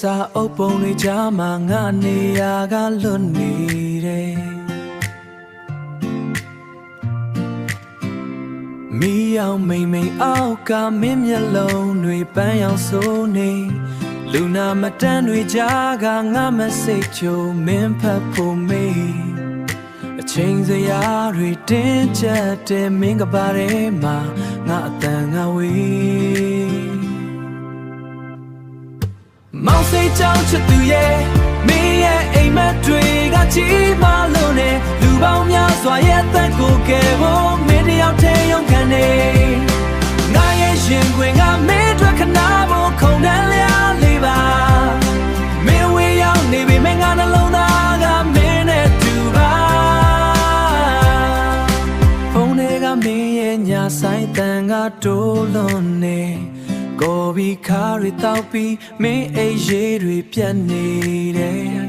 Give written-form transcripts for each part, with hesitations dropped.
sa open ni jama nga ni ya ga luân ni de mi ao mei mei ao ka min myat long nui pan yaung so niလူနာမတန်းတွေကြားကငါမစိတ်ချိုမင်းဖတ်ဖို့မေးအချိန်စရာတွေတင်းကျပ်တဲ့မင်းကပါထဲမှာငါအတန်ငါဝေးမောင်စိတ်ကြောင့်ချစ်သူရဲ့မင်းရဲ့အိမ်မက်တွေကကြီးမားလို့နဲ့လူပေါင်းများစွာရဲ့အသက်ကိုကယ်ဖို့မင်းတယောက်တည်းရုန်းကန်နေငါရဲ့ရင်ခွင်ကမင်းအတွက်ခနာဖို့ခုန်တန်းလျာလေးပါမင်းဝေးရောက်နေပြီမင်းငါနှလုံးသားကမင်းနဲ့တူပါဖုန်းတွေကမင်းရဲ့ညာဆိုင်တန်ကတိုးလွန်နေကိုဘီခါရီတောက်ပြီးမင်းအိမ်ရေးတွေပြတ်နေတယ်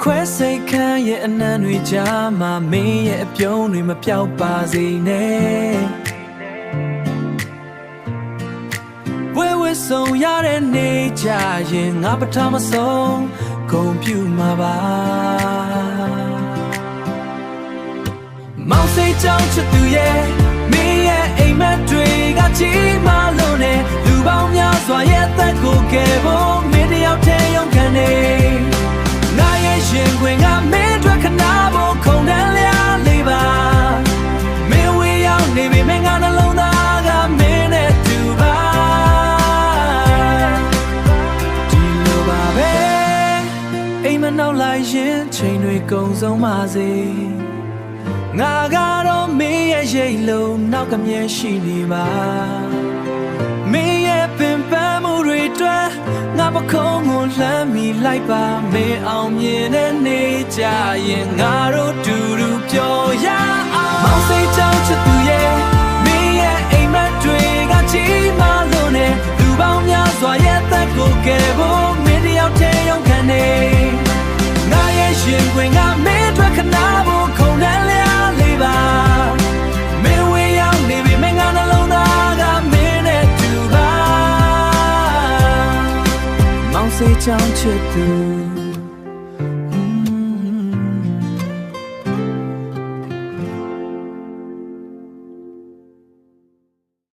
ခွဲစိတ်ခမ်းရဲ့အနံ့တွေကြားမှာမင်းရဲ့အပြုံးတွေမပြောက်ပါစေနဲ့ဝဲဝဲဆုံရတဲ့နေကြရင်ငါပထမဆုံးဂုဏ်ပြုမှာပါမောင်စိတ်ကြောင့်ချစ်သူရဲ့မင်းရဲ့အိမ်မက်တွေကကြီးမားလို့နဲ့လူပေါင်းများစွာရဲ့အသက်ကိုကယ်ဖို့မင်းတယောက်တည်းရုန်းကန်နေငါရဲ့ရင်ခွင်ကမင်းအတွက်ခနာဖို့ခုန်တန်းလျာလေးပါမင်းဝေးရောက်နေပြီမင်းငါနှလုံးသားကမင်းနဲ့တူပါဒီလိုပါပဲအိမ်မနောက်လိုက်ရင်ချိန်တွေကုန်ဆုံးပါစေငါကတော့မင်းရဲ့ရိတ်လုံးနောက်ကမြဲရှိနေပါမင်းရဲ့ပင်ပန်းမှုတွေအတွက်ငါပခုံးကိုလှမ်းမိလိုက်ပါမင်းအောင်မြင်တဲ့နေကြရင်ငါတို့တူတူပျော်ရအောင်မောင်စိတ်ကြောင့်ချစ်သူရဲ့မင်းရဲ့အိမ်မက်တွေကကြီးမားလို့နဲ့လူပေါင်းများစွာရဲ့အသက်ကိုကယ်ဖို့မင်းတယောက်တည်းရုန်းကန်နေငါရဲ့ရင်ခွင်ကမင်းအတွက်ခနာဖို့ခုန်တန်းလျာလေးပါမင်းဝေးရောက်နေပြီမင်းငါနှလုံးသားကမင်းနဲ့တူပါမောင်စိတ်ကြောင့်ချစ်သူ